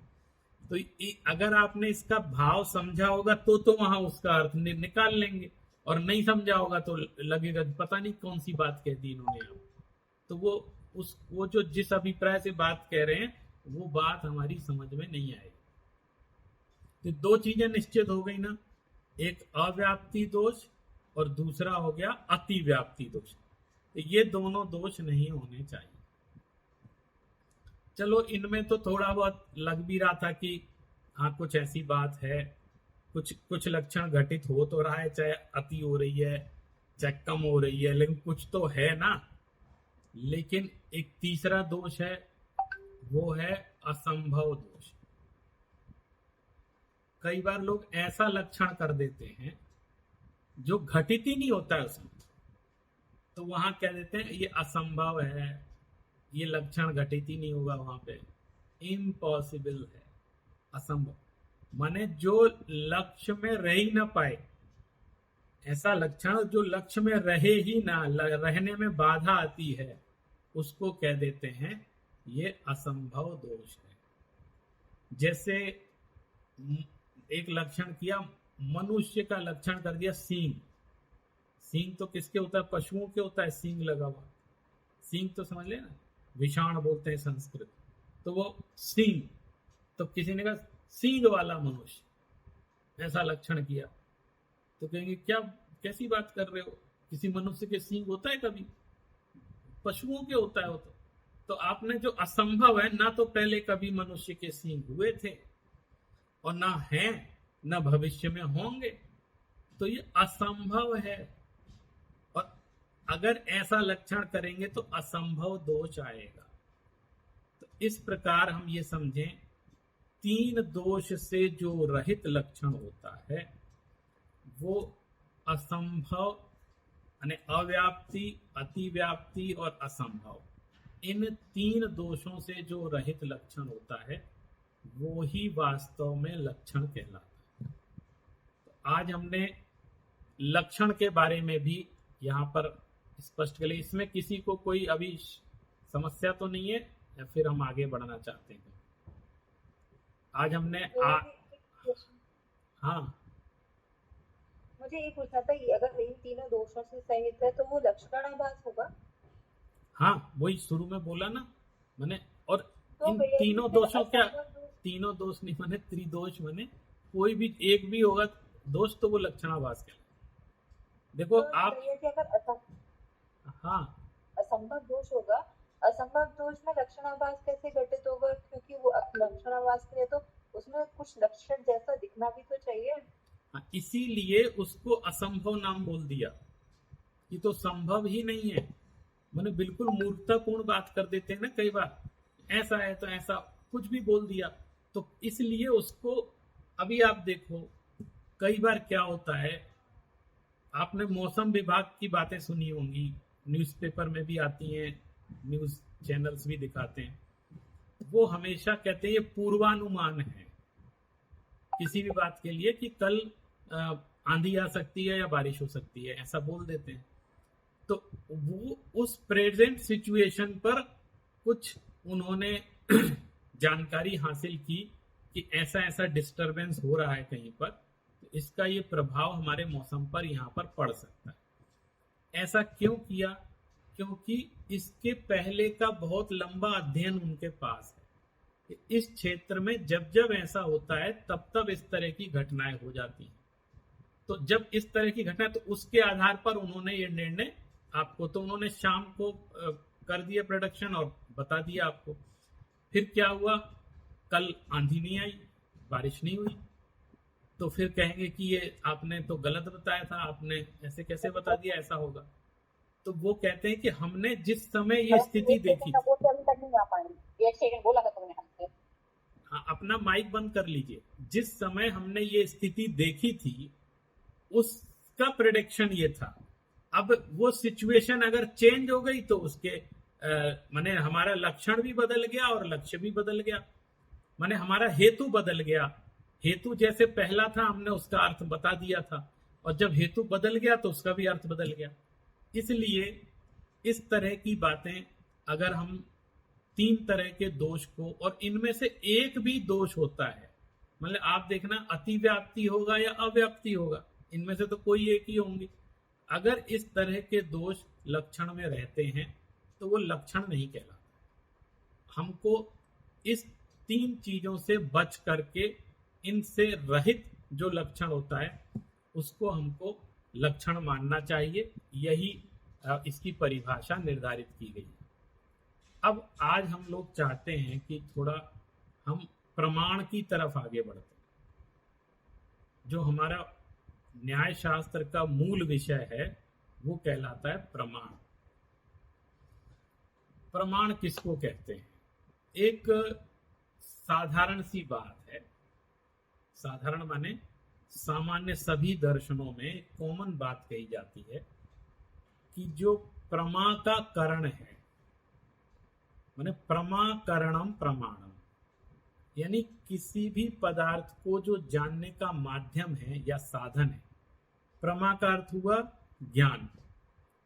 तो अगर आपने इसका भाव समझा होगा तो वहां उसका अर्थ निकाल लेंगे, और नहीं समझा होगा तो लगेगा पता नहीं कौन सी बात कह दी इन्होंने यहाँ। तो वो जो जिस अभिप्राय से बात कह रहे हैं वो बात हमारी समझ में नहीं आएगी। तो दो चीजें निश्चित हो गई ना, एक अव्याप्ति दोष और दूसरा हो गया अतिव्याप्ति दोष। तो ये दोनों दोष नहीं होने चाहिए। चलो इनमें तो थोड़ा बहुत लग भी रहा था कि हाँ कुछ ऐसी बात है, कुछ लक्षण घटित हो तो रहा है, चाहे अति हो रही है चाहे कम हो रही है, लेकिन कुछ तो है ना। लेकिन एक तीसरा दोष है, वो है असंभव दोष। कई बार लोग ऐसा लक्षण कर देते हैं जो घटित ही नहीं होता है उसमें, तो वहां कह देते हैं ये असंभव है, ये लक्षण घटित ही नहीं होगा, वहां पे इम्पॉसिबल है, असंभव। माने जो लक्ष्य में रह ही ना पाए, ऐसा लक्षण जो लक्ष्य में रहे ही ना, रहने में बाधा आती है, उसको कह देते हैं ये असंभव दोष है। जैसे एक लक्षण किया, मनुष्य का लक्षण कर दिया सींग। सींग तो किसके होता है? पशुओं के होता है सींग लगा हुआ। सींग तो समझ ले ना, विषाण बोलते हैं संस्कृत, तो वो सींग। तो किसी ने कहा सींग वाला मनुष्य, ऐसा लक्षण किया, तो कहेंगे क्या, कैसी बात कर रहे हो, किसी मनुष्य के सींग होता है कभी? पशुओं के होता है वो तो आपने जो असंभव है, ना तो पहले कभी मनुष्य के सींग हुए थे और ना हैं, ना भविष्य में होंगे, तो ये असंभव है। और अगर ऐसा लक्षण करेंगे तो असंभव दोष आएगा। तो इस प्रकार हम ये समझें, तीन दोष से जो रहित लक्षण होता है वो असंभव, यानी अव्याप्ति, अतिव्याप्ति और असंभव, इन तीन दोषों से जो रहित लक्षण होता है वो ही वास्तव में लक्षण कहलाता है। तो आज हमने लक्षण के बारे में भी यहाँ पर स्पष्ट कर लिया। इसमें किसी को कोई अभी समस्या तो नहीं है, या फिर हम आगे बढ़ना चाहते हैं? आज हमने हाँ, मुझे ये पूछना था, अगर इन तीनों दोषों से सहित है तो वो लक्षणाभास होगा? हाँ, वही शुरू में बोला ना मैंने। और तो इन तीनों दोषों, क्या तीनों दोष नहीं माने, त्रिदोष माने, कोई भी एक भी होगा दोष तो वो लक्षणाभास कहलाता। देखो तो आप, अगर हाँ, असंभव दोष होगा, असंभव दोष में लक्षणाभास कैसे घटित होगा? क्योंकि वो लक्षणाभास के लिए तो उसमें कुछ लक्षण जैसा दिखना भी तो चाहिए। इसीलिए उसको असंभव नाम बोल दिया, ये तो संभव ही नहीं है। मैंने बिल्कुल मूर्खतापूर्ण बात कर देते हैं ना कई बार, ऐसा है तो ऐसा कुछ भी बोल दिया, तो इसलिए उसको, अभी आप देखो कई बार क्या होता है, आपने मौसम विभाग की बातें सुनी होंगी, न्यूज़पेपर में भी आती हैं, न्यूज़ चैनल्स भी दिखाते हैं। वो हमेशा कहते हैं ये पूर्वानुमान है किसी भी बात के लिए कि कल आंधी आ सकती है या बारिश हो सकती है, ऐसा बोल देते हैं। तो वो उस प्रेजेंट सिचुएशन पर कुछ उन्होंने जानकारी हासिल की कि ऐसा ऐसा डिस्टरबेंस हो रहा है कहीं पर, तो इसका ये प्रभाव हमारे मौसम पर यहाँ पर पड़ सकता है। ऐसा क्यों किया? क्योंकि इसके पहले का बहुत लंबा अध्ययन उनके पास है। इस क्षेत्र में जब जब ऐसा होता है तब तब इस तरह की घटनाएं हो जाती हैं। तो जब इस तरह की घटना, तो उसके आधार पर उन्होंने ये निर्णय आपको, तो उन्होंने शाम को कर दिया प्रोडक्शन और बता दिया आपको। फिर क्या हुआ, कल आंधी नहीं आई, बारिश नहीं हुई, तो फिर कहेंगे कि ये आपने तो गलत बताया था, आपने ऐसे कैसे बता दिया ऐसा होगा। तो वो कहते हैं कि हमने जिस समय ये स्थिति देखी थी। वो तो अभी तक नहीं आ पाएंगे, एक सेकंड बोला था तुमने हमसे। हाँ, अपना माइक बंद कर लीजिए। जिस समय हमने ये स्थिति देखी थी उसका प्रेडिक्शन ये था। अब वो सिचुएशन अगर चेंज हो गई तो उसके माने हमारा लक्षण भी बदल गया और लक्ष्य भी बदल गया, माने हमारा हेतु बदल गया। हेतु जैसे पहला था हमने उसका अर्थ बता दिया था, और जब हेतु बदल गया तो उसका भी अर्थ बदल गया। इसलिए इस तरह की बातें, अगर हम 3 तरह के दोष को, और इनमें से एक भी दोष होता है, मतलब आप देखना अतिव्याप्ति होगा या अव्याप्ति होगा, इनमें से तो कोई एक ही होंगे। अगर इस तरह के दोष लक्षण में रहते हैं तो वो लक्षण नहीं कहलाता। हमको इस 3 चीजों से बच करके, इनसे रहित जो लक्षण होता है उसको हमको लक्षण मानना चाहिए। यही इसकी परिभाषा निर्धारित की गई है। अब आज हम लोग चाहते हैं कि थोड़ा हम प्रमाण की तरफ आगे बढ़ते हैं। जो हमारा न्याय शास्त्र का मूल विषय है वो कहलाता है प्रमाण। प्रमाण किसको कहते हैं? एक साधारण सी बात है, साधारण माने सामान्य सभी दर्शनों में कॉमन बात कही जाती है कि जो प्रमा का करण है, माने प्रमाकरणम प्रमाणम, यानी किसी भी पदार्थ को जो जानने का माध्यम है या साधन है। प्रमा का अर्थ हुआ ज्ञान,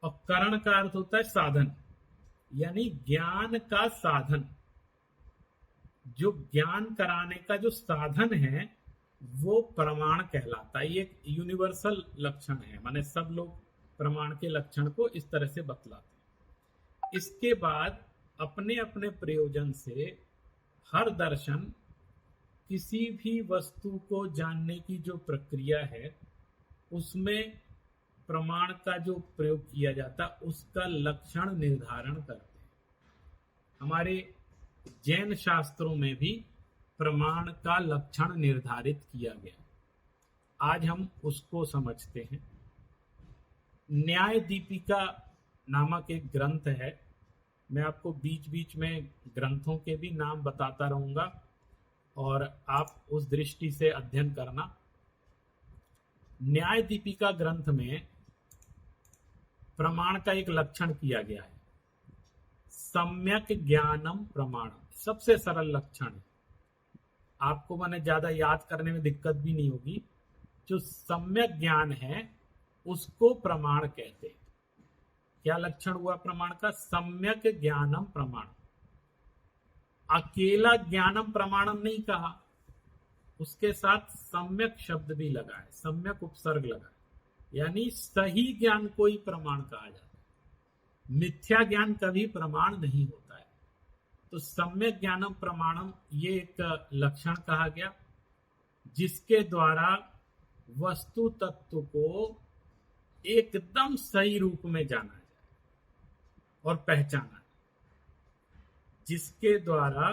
और करण का अर्थ होता है साधन, यानी ज्ञान का साधन। जो ज्ञान कराने का जो साधन है वो प्रमाण कहलाता है। ये एक यूनिवर्सल लक्षण है, माने सब लोग प्रमाण के लक्षण को इस तरह से बतलाते हैं। इसके बाद अपने अपने प्रयोजन से हर दर्शन किसी भी वस्तु को जानने की जो प्रक्रिया है उसमें प्रमाण का जो प्रयोग किया जाता उसका लक्षण निर्धारण करते हैं। हमारे जैन शास्त्रों में भी प्रमाण का लक्षण निर्धारित किया गया। आज हम उसको समझते हैं। न्याय दीपिका नामक एक ग्रंथ है। मैं आपको बीच बीच में ग्रंथों के भी नाम बताता रहूंगा और आप उस दृष्टि से अध्ययन करना। न्याय दीपिका ग्रंथ में प्रमाण का एक लक्षण किया गया है, सम्यक ज्ञानम प्रमाणम। सबसे सरल लक्षण है, आपको मैंने ज्यादा याद करने में दिक्कत भी नहीं होगी। जो सम्यक ज्ञान है उसको प्रमाण कहते हैं। क्या लक्षण हुआ प्रमाण का? सम्यक ज्ञानम प्रमाण। अकेला ज्ञानम प्रमाणम नहीं कहा, उसके साथ सम्यक शब्द भी लगा है, सम्यक उपसर्ग लगा है, यानी सही ज्ञान को ही प्रमाण कहा जाता है। मिथ्या ज्ञान कभी प्रमाण नहीं होता है। तो सम्यक ज्ञानम प्रमाणम ये एक लक्षण कहा गया जिसके द्वारा वस्तु तत्व को एकदम सही रूप में जाना जाए और पहचाना जाए, जिसके द्वारा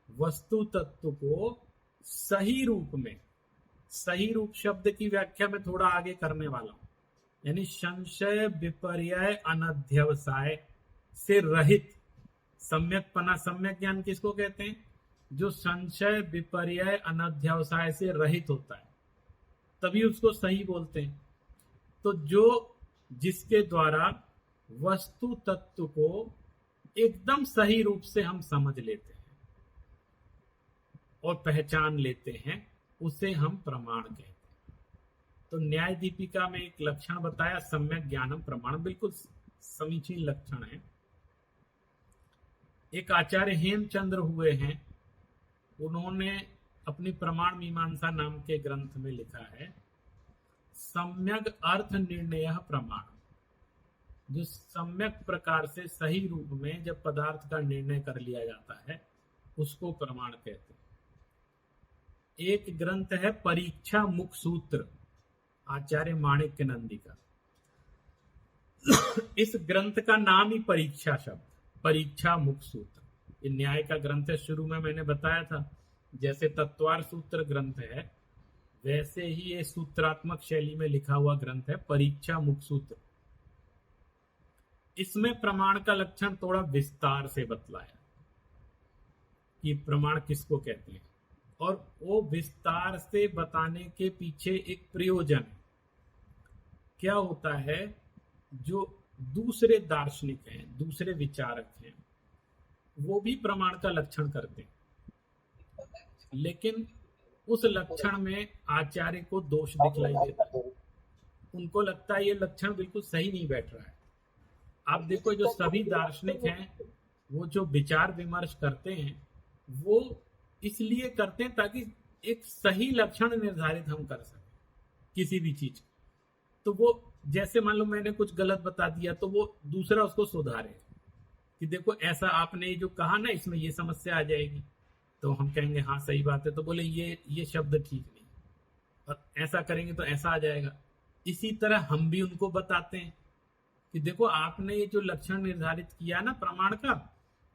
वस्तु तत्व को सही रूप में, सही रूप शब्द की व्याख्या में थोड़ा आगे करने वाला हूं, यानी संशय विपर्यय अनध्यवसाय से रहित। सम्यकपना, सम्यक ज्ञान किसको कहते हैं? जो संशय विपर्यय अनध्यवसाय से रहित होता है, तभी उसको सही बोलते हैं। तो जो जिसके द्वारा वस्तु तत्व को एकदम सही रूप से हम समझ लेते हैं और पहचान लेते हैं, उसे हम प्रमाण कहते हैं। तो न्याय दीपिका में एक लक्षण बताया, सम्यक ज्ञानम प्रमाण, बिल्कुल समीचीन लक्षण है। एक आचार्य हेमचंद्र हुए हैं, उन्होंने अपनी प्रमाण मीमांसा नाम के ग्रंथ में लिखा है, सम्यक अर्थ निर्णय प्रमाण। जो सम्यक प्रकार से सही रूप में जब पदार्थ का निर्णय कर लिया जाता है उसको प्रमाण कहते हैं। एक ग्रंथ है परीक्षा मुख सूत्र, आचार्य माणिक्य नंदी का। इस ग्रंथ का नाम ही परीक्षा शब्द, परीक्षा मुख सूत्र। ये न्याय का ग्रंथ है। शुरू में मैंने बताया था जैसे तत्वार सूत्र ग्रंथ है, वैसे ही ये सूत्रात्मक शैली में लिखा हुआ ग्रंथ है परीक्षा मुख सूत्र। इसमें प्रमाण का लक्षण थोड़ा विस्तार से बतलाया कि प्रमाण किसको कहते हैं, और वो विस्तार से बताने के पीछे एक प्रयोजन है। क्या होता है, जो दूसरे दार्शनिक हैं, दूसरे विचारक हैं, वो भी प्रमाण का लक्षण करते हैं, लेकिन उस लक्षण में आचार्य को दोष दिखलाई देता है। उनको लगता है ये लक्षण बिल्कुल सही नहीं बैठ रहा है। आप देखो, जो सभी दार्शनिक हैं, वो जो विचार विमर्श करते हैं, वो इसलिए करते हैं ताकि एक सही लक्षण निर्धारित हम कर सकें किसी भी चीज। तो वो जैसे मान लो मैंने कुछ गलत बता दिया, तो वो दूसरा उसको सुधारे कि देखो ऐसा आपने जो कहा ना, इसमें ये समस्या आ जाएगी। तो हम कहेंगे हाँ सही बात है, तो बोले ये शब्द ठीक नहीं, और ऐसा करेंगे तो ऐसा आ जाएगा। इसी तरह हम भी उनको बताते हैं कि देखो आपने ये जो लक्षण निर्धारित किया ना प्रमाण का,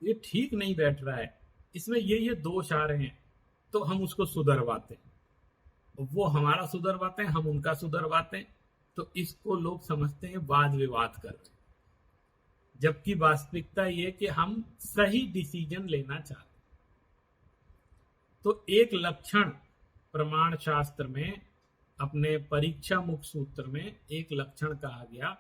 ये ठीक नहीं बैठ रहा है, इसमें ये दोष आ रहे हैं, तो हम उसको सुधरवाते हैं। वो हमारा सुधरवाते हैं, हम उनका सुधरवाते हैं। तो इसको लोग समझते हैं वाद विवाद कर रहे हैं, जबकि वास्तविकता ये कि हम सही डिसीजन लेना चाहते हैं। तो एक लक्षण प्रमाण शास्त्र में, अपने परीक्षा मुख सूत्र में एक लक्षण कहा गया,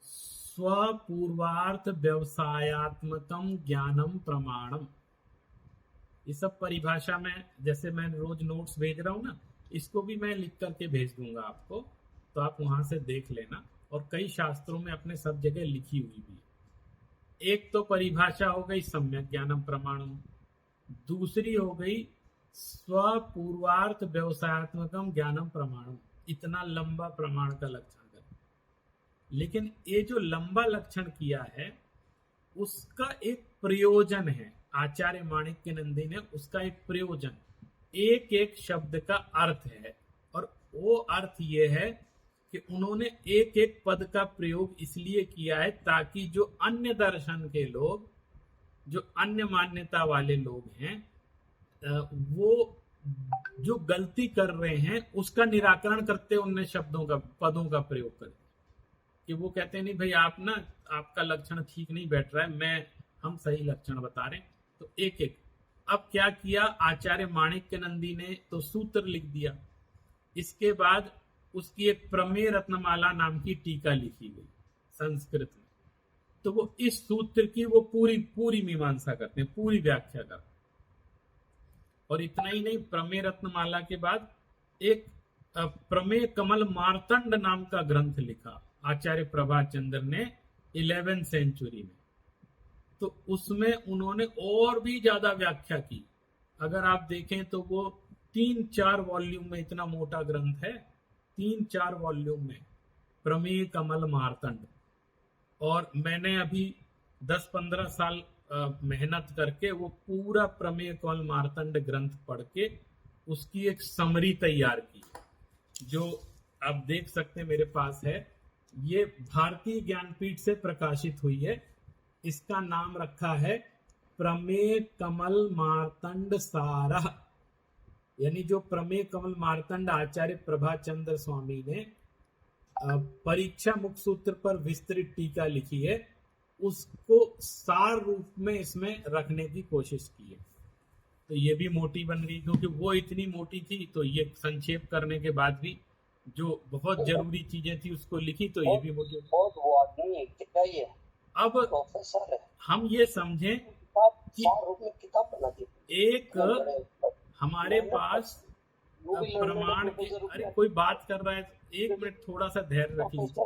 स्वपूर्वार्थ व्यवसायात्मकम ज्ञानम प्रमाणम। ये सब परिभाषा में, जैसे मैं रोज नोट्स भेज रहा हूं ना, इसको भी मैं लिख करके भेज दूंगा आपको, तो आप वहां से देख लेना। और कई शास्त्रों में अपने सब जगह लिखी हुई भी है। एक तो परिभाषा हो गई सम्यक ज्ञानम प्रमाणम, दूसरी हो गई स्वपूर्वार्थ व्यवसायात्मकम ज्ञानम प्रमाणम। इतना लंबा प्रमाण का लक्षण कर, लेकिन ये जो लंबा लक्षण किया है उसका एक प्रयोजन है। आचार्य माणिक्य नंदी ने उसका एक प्रयोजन, एक एक शब्द का अर्थ है, और वो अर्थ ये है कि उन्होंने एक एक पद का प्रयोग इसलिए किया है ताकि जो अन्य दर्शन के लोग, जो अन्य मान्यता वाले लोग हैं, वो जो गलती कर रहे हैं उसका निराकरण करते उनने शब्दों का, पदों का प्रयोग करते, कि वो कहते हैं नहीं भाई आप ना, आपका लक्षण ठीक नहीं बैठ रहा है, हम सही लक्षण बता रहे हैं। तो एक एक। अब क्या किया आचार्य माणिक्य नंदी ने, तो सूत्र लिख दिया। इसके बाद उसकी एक प्रमेय रत्नमाला नाम की टीका लिखी गई संस्कृत में। तो वो इस सूत्र की वो पूरी मीमांसा करते हैं, पूरी व्याख्या करते हैं। और इतना ही नहीं, प्रमेय रत्नमाला के बाद एक प्रमेय कमल मार्तंड नाम का ग्रंथ लिखा आचार्य प्रभाचंद्र ने 11वीं सेंचुरी में। तो उसमें उन्होंने और भी ज्यादा व्याख्या की। अगर आप देखें तो वो 3-4 वॉल्यूम में, इतना मोटा ग्रंथ है, 3-4 वॉल्यूम में प्रमेय कमल मार्तंड। और मैंने अभी 10-15 साल मेहनत करके वो पूरा प्रमेय कमल मार्तंड ग्रंथ पढ़ के उसकी एक समरी तैयार की, जो आप देख सकते हैं मेरे पास है। ये भारतीय ज्ञानपीठ से प्रकाशित हुई है। इसका नाम रखा है प्रमेय कमल मार्तंड सारः, यानी जो प्रमेय कमल मार्तंड आचार्य प्रभाचंद्र स्वामी ने परीक्षा मुख सूत्र पर विस्तृत टीका लिखी है, उसको सार रूप में इसमें रखने की कोशिश की है। तो ये भी मोटी बन गई, क्योंकि वो इतनी मोटी थी, तो ये संक्षेप करने के बाद भी जो बहुत जरूरी चीजें थी उसको लिखी, तो ये भी मोटी। बहुत वो आदमी क्या ये अब प्रोफेसर है, हम ये समझें कि सार रूप में किताब बना दी। एक हमारे पास प्रमाण के, अरे कोई बात कर रहा है, 1 मिनट थोड़ा सा धैर्य रख लीजिए।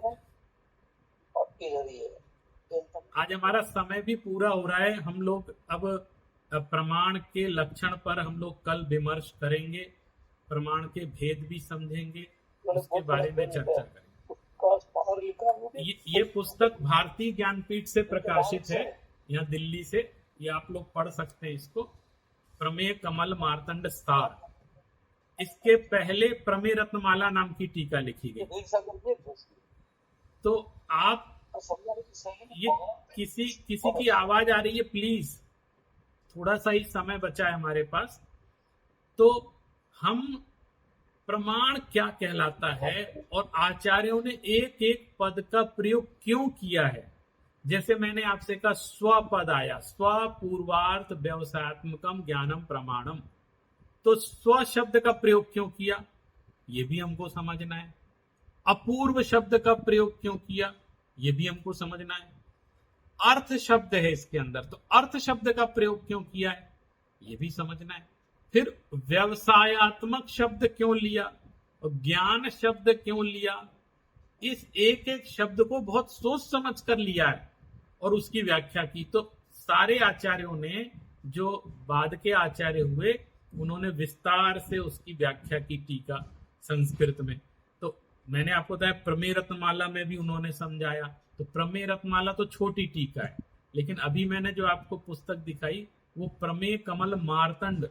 आज हमारा समय भी पूरा हो रहा है। हम लोग अब प्रमाण के लक्षण पर हम लोग कल विमर्श करेंगे, प्रमाण के भेद भी समझेंगे, उसके बारे में चर्चा करेंगे। ये पुस्तक भारतीय ज्ञानपीठ से प्रकाशित है, यहाँ दिल्ली से। ये आप लोग पढ़ सकते हैं इसको, प्रमेय कमल मार्तंड सार। इसके पहले प्रमेय रत्नमाला नाम की टीका लिखी गई। देख सकते हैं दोस्तों। तो आप और समझा रहे कि सही ये किसी की आवाज आ रही है, प्लीज थोड़ा सा ही समय बचा है हमारे पास। तो हम प्रमाण क्या कहलाता है और आचार्यों ने एक एक पद का प्रयोग क्यों किया है। जैसे मैंने आपसे कहा स्वपद आया, स्व पूर्वार्थ व्यवसायत्मकम ज्ञानम प्रमाणम। तो स्व शब्द का प्रयोग क्यों किया, ये भी हमको समझना है। अपूर्व शब्द का प्रयोग क्यों किया, ये भी हमको समझना है। अर्थ शब्द है इसके अंदर, तो अर्थ शब्द का प्रयोग क्यों किया है, ये भी समझना है। फिर व्यवसायात्मक शब्द क्यों लिया और ज्ञान शब्द क्यों लिया, इस एक एक शब्द को बहुत सोच समझ कर लिया है और उसकी व्याख्या की। तो सारे आचार्यों ने, जो बाद के आचार्य हुए, उन्होंने विस्तार से उसकी व्याख्या की टीका संस्कृत में। तो मैंने आपको बताया प्रमेय रत्नमाला में भी उन्होंने समझाया। तो प्रमेय रत्नमाला तो छोटी टीका है, लेकिन अभी मैंने जो आपको पुस्तक दिखाई वो प्रमेय कमल मार्तंड,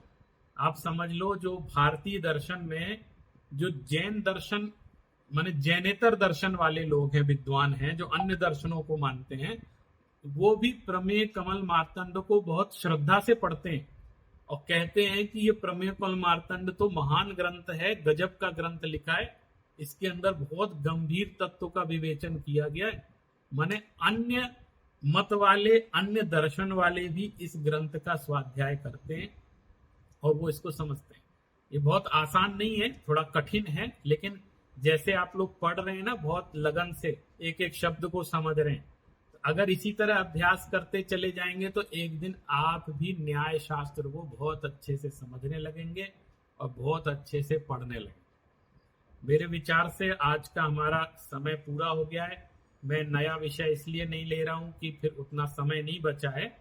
आप समझ लो जो भारतीय दर्शन में जो जैन दर्शन माने जैनेतर दर्शन वाले लोग हैं, विद्वान हैं, जो अन्य दर्शनों को मानते हैं, वो भी प्रमेय कमल मार्तंड को बहुत श्रद्धा से पढ़ते हैं और कहते हैं कि ये प्रमेय कमल मार्तंड तो महान ग्रंथ है, गजब का ग्रंथ लिखा है, इसके अंदर बहुत गंभीर तत्वों का विवेचन किया गया है। माने अन्य मत वाले, अन्य दर्शन वाले भी इस ग्रंथ का स्वाध्याय करते हैं और वो इसको समझते हैं। ये बहुत आसान नहीं है, थोड़ा कठिन है, लेकिन जैसे आप लोग पढ़ रहे हैं ना, बहुत लगन से एक एक शब्द को समझ रहे हैं, तो अगर इसी तरह अभ्यास करते चले जाएंगे तो एक दिन आप भी न्याय शास्त्र को बहुत अच्छे से समझने लगेंगे और बहुत अच्छे से पढ़ने लगेंगे। मेरे विचार से आज का हमारा समय पूरा हो गया है। मैं नया विषय इसलिए नहीं ले रहा हूं कि फिर उतना समय नहीं बचा है।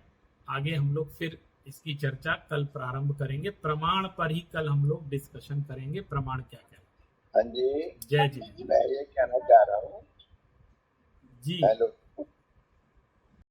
आगे हम लोग फिर इसकी चर्चा कल प्रारंभ करेंगे। प्रमाण पर ही कल हम लोग डिस्कशन करेंगे, प्रमाण क्या कहलाता है। हाँ जी, जय जी। मैं ये कहना चाह रहा हूँ जी हेलो